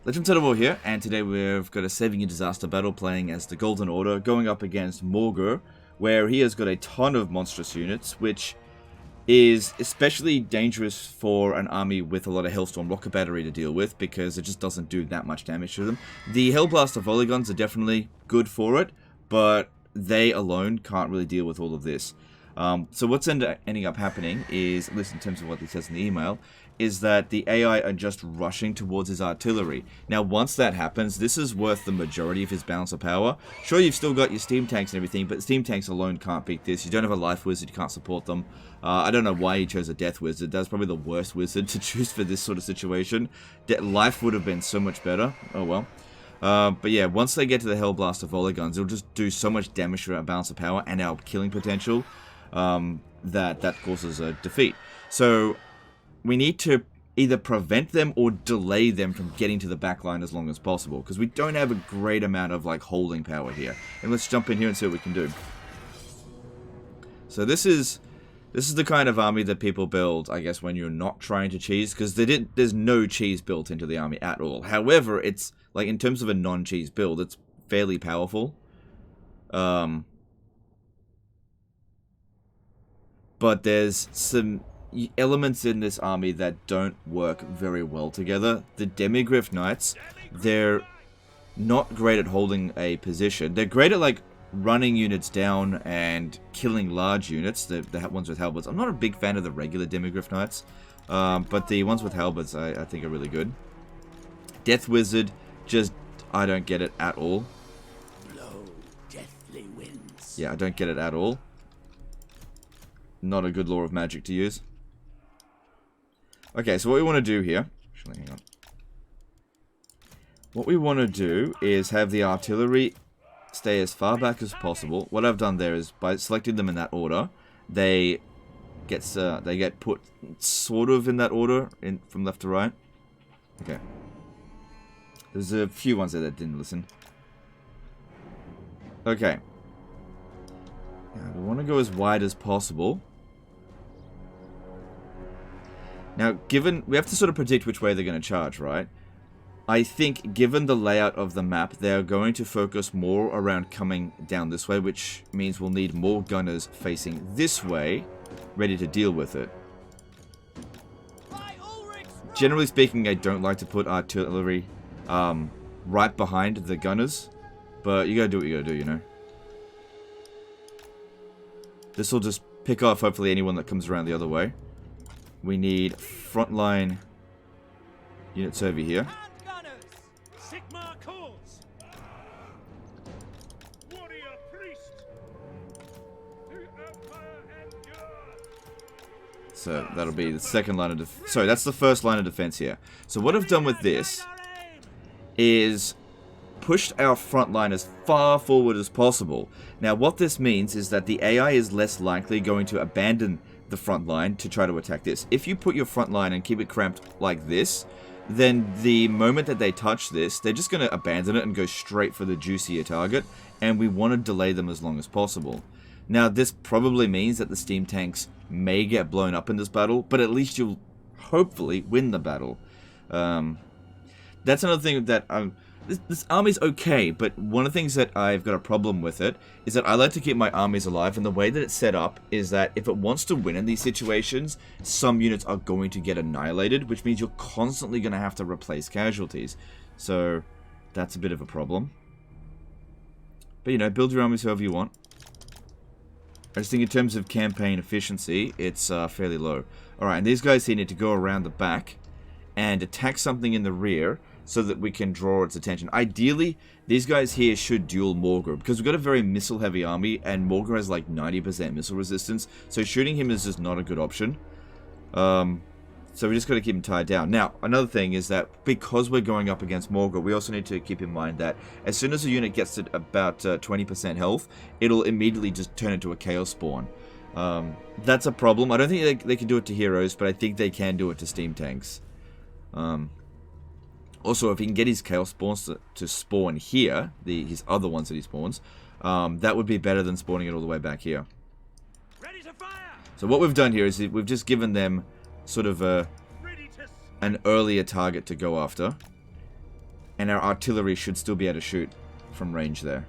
Legend of War here, and today we've got a Saving a Disaster battle playing as the Golden Order, going up against Morghur, where he has got a ton of monstrous units, which is especially dangerous for an army with a lot of Hellstorm Rocket Battery to deal with, because it just doesn't do that much damage to them. The Hellblaster Volley Guns are definitely good for it, but they alone can't really deal with all of this. So what's ending up happening is, at least in terms of what he says in the email, is that the AI are just rushing towards his artillery. Now, once that happens, this is worth the majority of his balance of power. Sure, you've still got your steam tanks and everything, but steam tanks alone can't beat this. You don't have a life wizard, you can't support them. I don't know why he chose a death wizard. That's probably the worst wizard to choose for this sort of situation. Life would have been so much better. Oh well. But yeah, once they get to the Hellblaster Volley Guns, it'll just do so much damage to our balance of power and our killing potential that causes a defeat. So we need to either prevent them or delay them from getting to the back line as long as possible, because we don't have a great amount of like holding power here. And let's jump in here and see what we can do. So this is the kind of army that people build, I guess, when you're not trying to cheese, because there's no cheese built into the army at all. However, it's like, in terms of a non-cheese build, it's fairly powerful. But there's some elements in this army that don't work very well together. The Demigryph Knights, they're not great at holding a position. They're great at like running units down and killing large units, the ones with halberds. I'm not a big fan of the regular Demigryph Knights, but the ones with halberds I think are really good. Death Wizard, just, I don't get it at all. Blow deathly winds. Yeah, I don't get it at all. Not a good law of magic to use. Okay, so what we want to do here... Actually, hang on. What we want to do is have the artillery stay as far back as possible. What I've done there is, by selecting them in that order, they get put sort of in that order, from left to right. Okay. There's a few ones there that didn't listen. Okay. Now, we want to go as wide as possible. Now, we have to sort of predict which way they're going to charge, right? I think, given the layout of the map, they're going to focus more around coming down this way, which means we'll need more gunners facing this way, ready to deal with it. Generally speaking, I don't like to put artillery right behind the gunners, but you gotta do what you gotta do, you know. This will just pick off, hopefully, anyone that comes around the other way. We need frontline units over here. So that'll be the second line of defense. Sorry, that's the first line of defense here. So what I've done with this is pushed our front line as far forward as possible. Now what this means is that the AI is less likely going to abandon the front line to try to attack this. If you put your front line and keep it cramped like this, then the moment that they touch this, they're just going to abandon it and go straight for the juicier target, and we want to delay them as long as possible. Now this probably means that the steam tanks may get blown up in this battle, but at least you'll hopefully win the battle. That's another thing that this army's okay, but one of the things that I've got a problem with it is that I like to keep my armies alive, and the way that it's set up is that if it wants to win in these situations, some units are going to get annihilated, which means you're constantly going to have to replace casualties. So that's a bit of a problem. But you know, build your armies however you want. I just think in terms of campaign efficiency, it's fairly low. Alright, and these guys here need to go around the back and attack something in the rear so that we can draw its attention. Ideally, these guys here should duel Morghur, because we've got a very missile-heavy army, and Morghur has like 90% missile resistance, so shooting him is just not a good option. So we just got to keep him tied down. Now, another thing is that because we're going up against Morghur, we also need to keep in mind that as soon as a unit gets to about 20% health, it'll immediately just turn into a Chaos Spawn. That's a problem. I don't think they can do it to heroes, but I think they can do it to steam tanks. Also, if he can get his Chaos Spawns to spawn here, his other ones that he spawns, that would be better than spawning it all the way back here. Ready to fire. So what we've done here is we've just given them sort of an earlier target to go after. and our artillery should still be able to shoot from range there.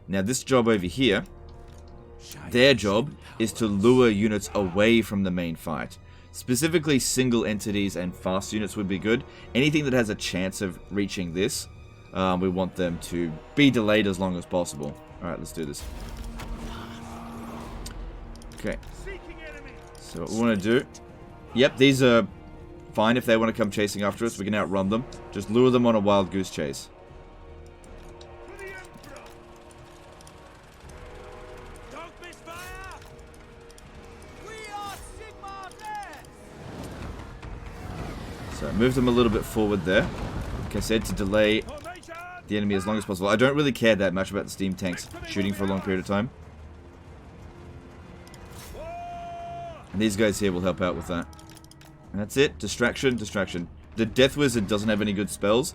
Now this job over here, their job is to lure units away from the main fight. Specifically single entities and fast units would be good. Anything that has a chance of reaching this, we want them to be delayed as long as possible. Alright, let's do this. Okay. So what we want to do... Yep, these are fine if they want to come chasing after us. We can outrun them. Just lure them on a wild goose chase. So move them a little bit forward there. Like I said, to delay the enemy as long as possible. I don't really care that much about the steam tanks shooting for a long period of time. And these guys here will help out with that. And that's it. Distraction, distraction. The Death Wizard doesn't have any good spells.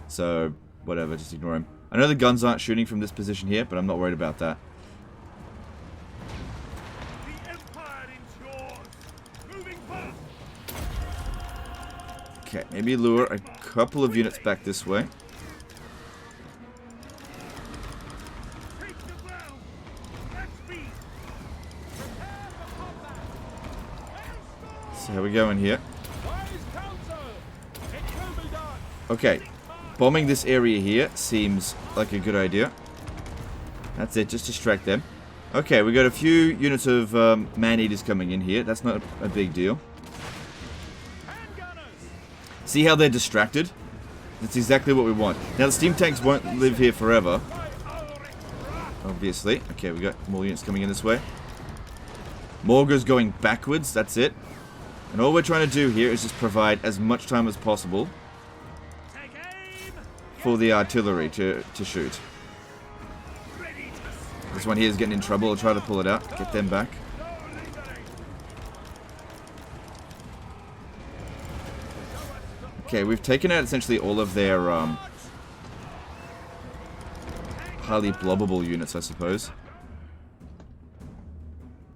So, whatever, just ignore him. I know the guns aren't shooting from this position here, but I'm not worried about that. Okay, maybe lure a couple of units back this way. So how we going here? Okay, bombing this area here seems like a good idea. That's it, just distract them. Okay, we got a few units of man-eaters coming in here. That's not a big deal. See how they're distracted? That's exactly what we want. Now the steam tanks won't live here forever. Obviously. Okay, we got more units coming in this way. Morghur's going backwards, that's it. And all we're trying to do here is just provide as much time as possible for the artillery to shoot. This one here is getting in trouble. I'll try to pull it out. Get them back. Okay, we've taken out essentially all of their highly blobbable units, I suppose.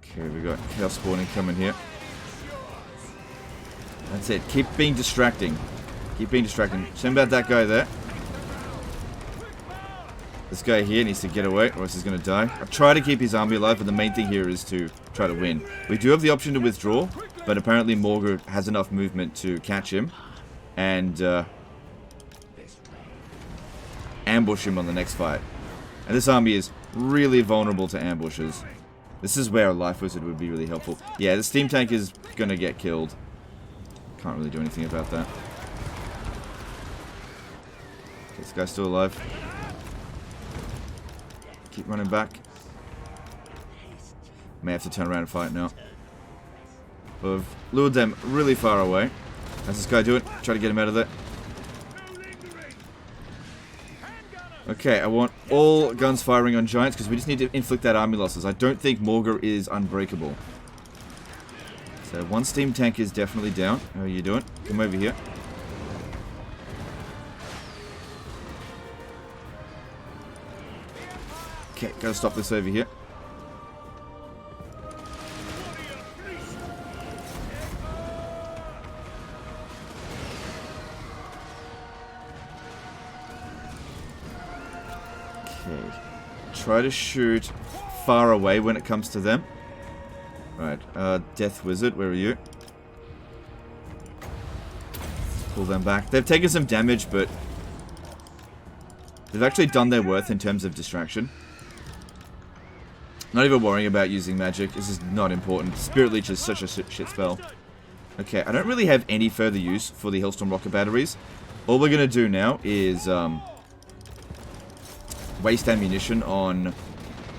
Okay, we got chaos spawning coming here. That's it. Keep being distracting. Keep being distracting. Same about that guy there. This guy here needs to get away, or else he's going to die. I've tried to keep his army alive, but the main thing here is to try to win. We do have the option to withdraw, but apparently Morghur has enough movement to catch him and ambush him on the next fight. And this army is really vulnerable to ambushes. This is where a Life Wizard would be really helpful. Yeah, the steam tank is going to get killed. Can't really do anything about that. Okay, this guy's still alive. Keep running back. May have to turn around and fight now. We've lured them really far away. How's this guy doing? Try to get him out of there. Okay, I want all guns firing on giants because we just need to inflict that army losses. I don't think Morghur is unbreakable. So one steam tank is definitely down. How are you doing? Come over here. Okay, gotta stop this over here. Okay. Try to shoot far away when it comes to them. Right, Death Wizard, where are you? Pull them back. They've taken some damage, but they've actually done their worth in terms of distraction. Not even worrying about using magic. This is not important. Spirit Leech is such a shit spell. Okay, I don't really have any further use for the Hailstorm rocket batteries. All we're going to do now is waste ammunition on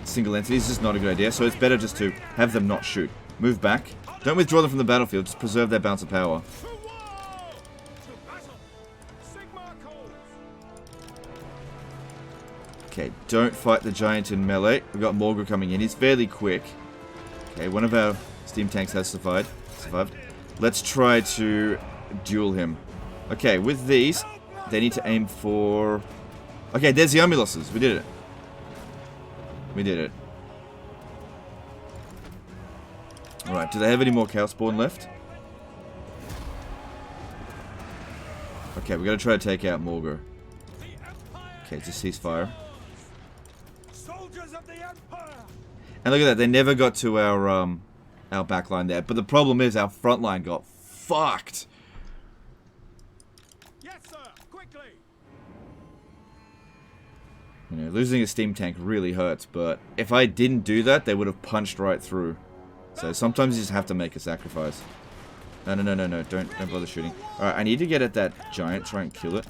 single entities. This is not a good idea, so it's better just to have them not shoot. Move back. Don't withdraw them from the battlefield. Just preserve their bounce of power. Okay, don't fight the giant in melee. We've got Morghur coming in. He's fairly quick. Okay, one of our steam tanks has survived. Let's try to duel him. Okay, with these, they need to aim for... Okay, there's the army losses. We did it. We did it. Alright, do they have any more Chaos Spawn left? Okay, we gotta try to take out Morghur. Okay, just ceasefire. Soldiers of the Empire. And look at that, they never got to our back line there. But the problem is our front line got fucked. Yes, sir. Quickly. You know, losing a steam tank really hurts, but if I didn't do that, they would have punched right through. So sometimes you just have to make a sacrifice. No, don't bother shooting. Alright, I need to get at that giant, try and kill it.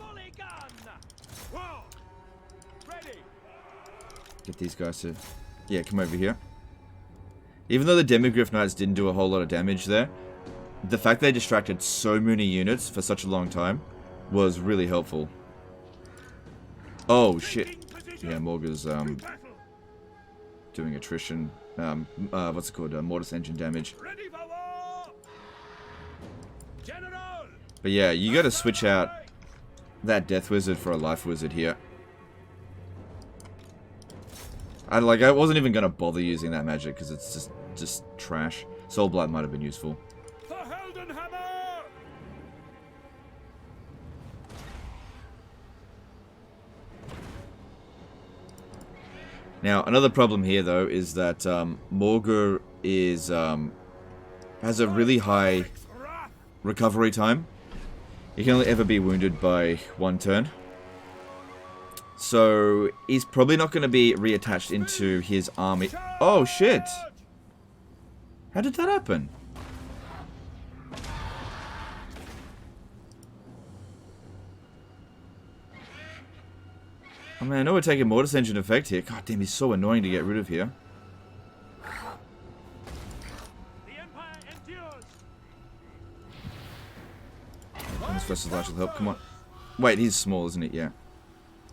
Get these guys to... Yeah, come over here. Even though the Demigryph Knights didn't do a whole lot of damage there, the fact they distracted so many units for such a long time was really helpful. Oh, shit. Yeah, Morghur's, doing attrition. What's it called? Mortis engine damage. But yeah, you gotta switch out that Death Wizard for a Life Wizard here. I wasn't even gonna bother using that magic because it's just trash. Soul Blight might have been useful. Now, another problem here, though, is that Morghur is has a really high recovery time. He can only ever be wounded by 1 turn. So, he's probably not going to be reattached into his army. Oh, shit! How did that happen? I mean, I know we're taking Mortis Engine effect here. God damn, he's so annoying to get rid of here. The Empire endures. This versus Lash will help. Come on. Wait, he's small, isn't it? Yeah.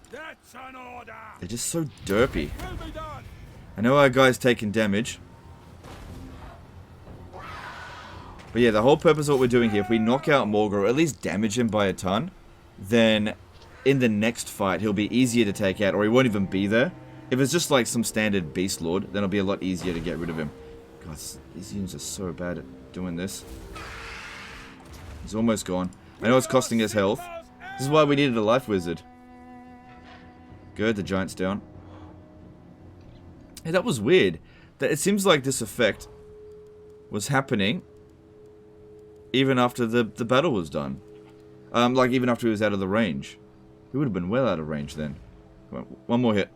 That's an order. They're just so derpy. Will be done. I know our guy's taking damage. But yeah, the whole purpose of what we're doing here, if we knock out Morghur, or at least damage him by a ton, then in the next fight, he'll be easier to take out, or he won't even be there. If it's just like some standard Beast Lord, then it'll be a lot easier to get rid of him. God, these units are so bad at doing this. He's almost gone. I know it's costing us health. This is why we needed a Life Wizard. Good, the giant's down. Hey, that was weird. It seems like this effect was happening even after the battle was done. Like even after he was out of the range. He would have been well out of range then. Come on, one more hit.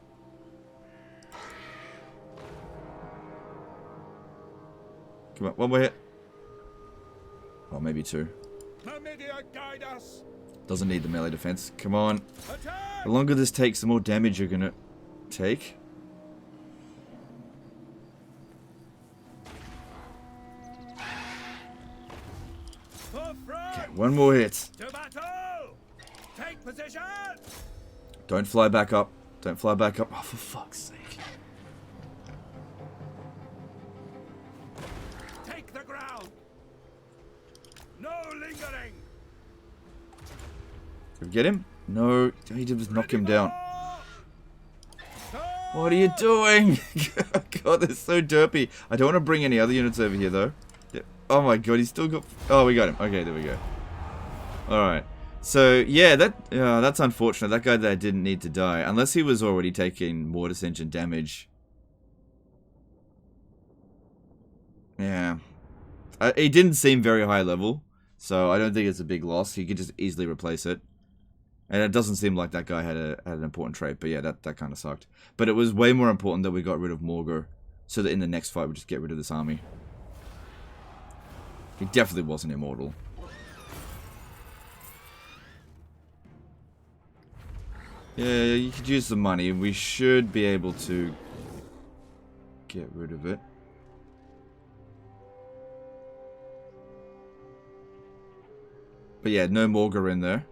Come on, one more hit. Oh, maybe 2. Guide us. Doesn't need the melee defense. Come on. Attack! The longer this takes, the more damage you're gonna take. Okay, one more hit. To battle! Take position! Don't fly back up. Don't fly back up. Oh, for fuck's sake. Take the ground! No lingering! Did we get him? No. All he did was knock him down. What are you doing? God, they're so derpy. I don't want to bring any other units over here, though. Yeah. Oh my god, he's still got... Oh, we got him. Okay, there we go. Alright. So, yeah, that's unfortunate. That guy there didn't need to die. Unless he was already taking Mortis Engine damage. Yeah. He didn't seem very high level. So, I don't think it's a big loss. He could just easily replace it. And it doesn't seem like that guy had an important trait. But yeah, that kind of sucked. But it was way more important that we got rid of Morghur. So that in the next fight, we just get rid of this army. He definitely wasn't immortal. Yeah, you could use the money. We should be able to get rid of it. But yeah, no Morghur in there.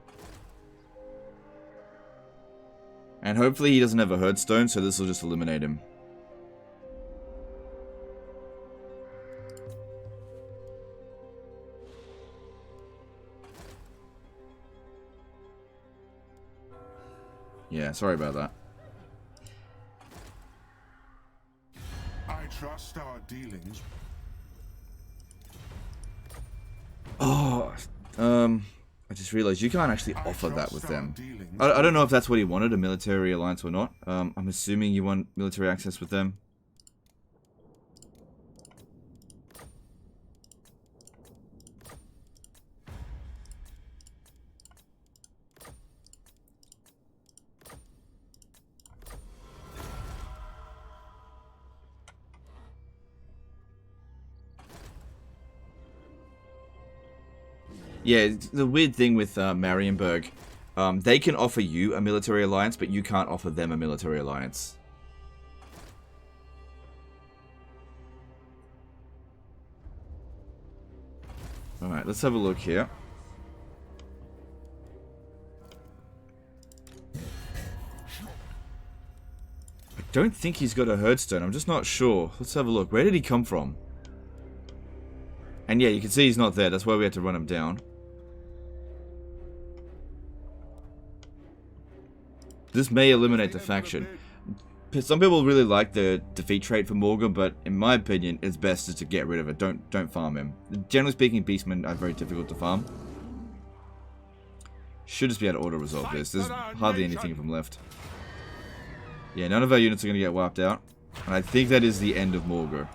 And hopefully he doesn't have a Herdstone, so this will just eliminate him. Yeah, sorry about that. I trust our dealings. Oh, I just realized you can't actually offer that with trust our them. dealings I don't know if that's what he wanted, a military alliance or not. I'm assuming you want military access with them. Yeah, the weird thing with Marienburg, they can offer you a military alliance, but you can't offer them a military alliance. Alright, let's have a look here. I don't think he's got a herdstone, I'm just not sure. Let's have a look. Where did he come from? And yeah, you can see he's not there, that's why we had to run him down. This may eliminate the faction. Some people really like the defeat trait for Morghur, but in my opinion, it's best just to get rid of it. Don't farm him. Generally speaking, beastmen are very difficult to farm. Should just be able to auto-resolve this. There's hardly anything of them left. Yeah, none of our units are going to get wiped out. And I think that is the end of Morghur.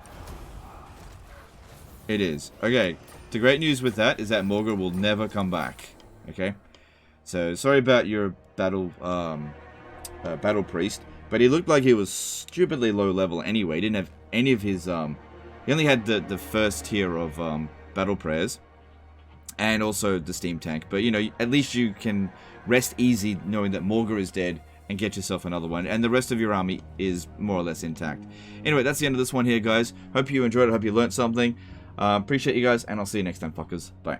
It is. Okay, the great news with that is that Morghur will never come back. Okay? So, sorry about your battle priest, but he looked like he was stupidly low level anyway. He didn't have any of his, he only had the first tier of battle prayers, and also the steam tank. But, you know, at least you can rest easy knowing that Morghur is dead, and get yourself another one, and the rest of your army is more or less intact. Anyway, that's the end of this one here, guys. Hope you enjoyed it, hope you learned something. Appreciate you guys, and I'll see you next time, fuckers. Bye.